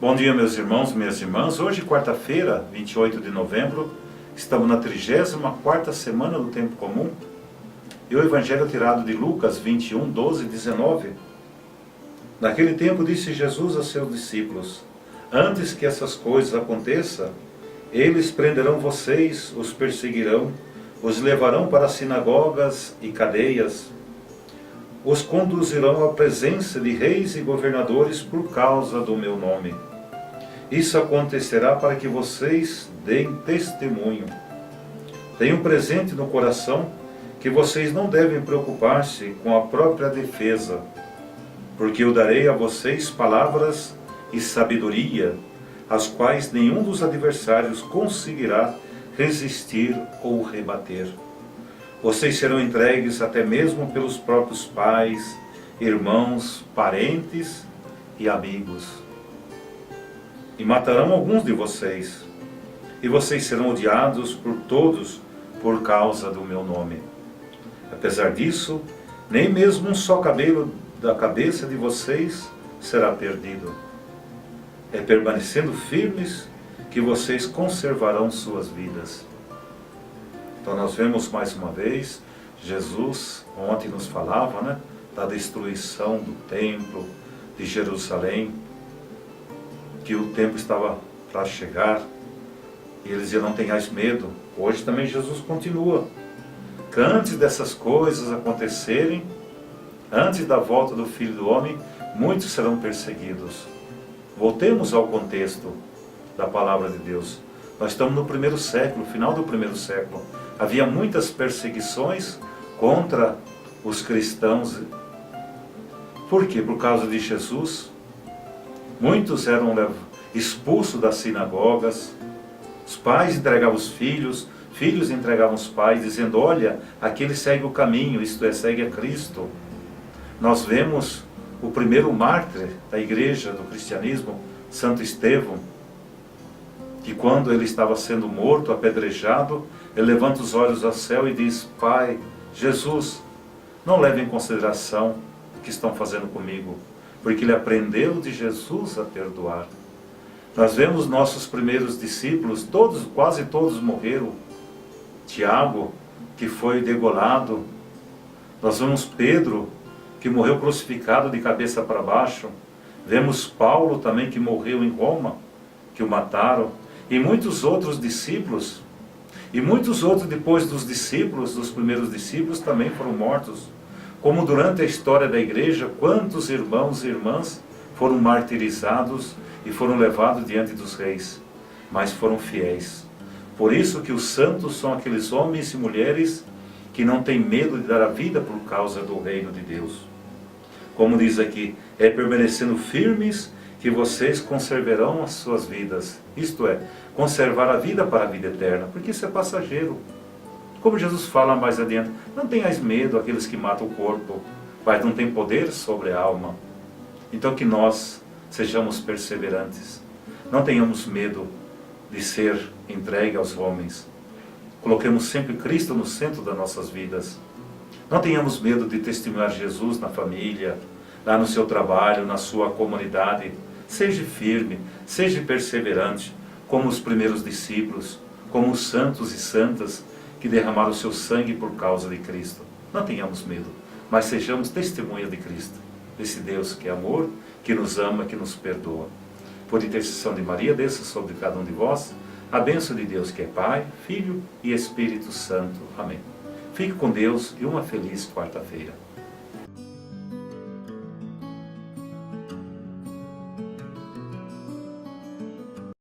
Bom dia, meus irmãos, minhas irmãs. Hoje, quarta-feira, 28 de novembro, estamos na 34ª semana do Tempo Comum. E o Evangelho tirado de Lucas 21, 12 e 19. Naquele tempo disse Jesus a seus discípulos: antes que essas coisas aconteçam, eles prenderão vocês, os perseguirão, os levarão para as sinagogas e cadeias, os conduzirão à presença de reis e governadores por causa do meu nome. Isso acontecerá para que vocês deem testemunho. Tenham presente no coração que vocês não devem preocupar-se com a própria defesa, porque eu darei a vocês palavras e sabedoria, as quais nenhum dos adversários conseguirá resistir ou rebater. Vocês serão entregues até mesmo pelos próprios pais, irmãos, parentes e amigos. E matarão alguns de vocês, e vocês serão odiados por todos por causa do meu nome. Apesar disso, nem mesmo um só cabelo da cabeça de vocês será perdido. É permanecendo firmes que vocês conservarão suas vidas. Então nós vemos mais uma vez, Jesus ontem nos falava, da destruição do templo de Jerusalém, que o tempo estava para chegar, e ele dizia: não tenhais medo. Hoje também Jesus continua, que antes dessas coisas acontecerem, antes da volta do Filho do Homem, muitos serão perseguidos. Voltemos ao contexto da palavra de Deus. Nós estamos no primeiro século, final do primeiro século. Havia muitas perseguições contra os cristãos. Por quê? Por causa de Jesus. Muitos eram expulsos das sinagogas. Os pais entregavam os filhos, filhos entregavam os pais, dizendo: olha, aquele segue o caminho, isto é, segue a Cristo. Nós vemos o primeiro mártir da igreja, do cristianismo, Santo Estevão, que quando ele estava sendo morto, apedrejado, ele levanta os olhos ao céu e diz: Pai, Jesus, não leve em consideração o que estão fazendo comigo, porque ele aprendeu de Jesus a perdoar. Nós vemos nossos primeiros discípulos, quase todos morreram. Tiago, que foi degolado. Nós vemos Pedro, que morreu crucificado de cabeça para baixo. Vemos Paulo também, que morreu em Roma, que o mataram. E muitos outros discípulos, e muitos outros depois dos discípulos, dos primeiros discípulos, também foram mortos. Como durante a história da igreja, quantos irmãos e irmãs foram martirizados e foram levados diante dos reis, mas foram fiéis. Por isso que os santos são aqueles homens e mulheres que não têm medo de dar a vida por causa do reino de Deus. Como diz aqui, é permanecendo firmes que vocês conservarão as suas vidas. Isto é, conservar a vida para a vida eterna, porque isso é passageiro. Como Jesus fala mais adiante: não tenhais medo aqueles que matam o corpo, mas não têm poder sobre a alma. Então que nós sejamos perseverantes, não tenhamos medo de ser entregue aos homens. Coloquemos sempre Cristo no centro das nossas vidas. Não tenhamos medo de testemunhar Jesus na família, lá no seu trabalho, na sua comunidade. Seja firme, seja perseverante, como os primeiros discípulos, como os santos e santas que derramaram o seu sangue por causa de Cristo. Não tenhamos medo, mas sejamos testemunha de Cristo, desse Deus que é amor, que nos ama, que nos perdoa. Por intercessão de Maria, desça sobre cada um de vós a bênção de Deus, que é Pai, Filho e Espírito Santo. Amém. Fique com Deus e uma feliz quarta-feira.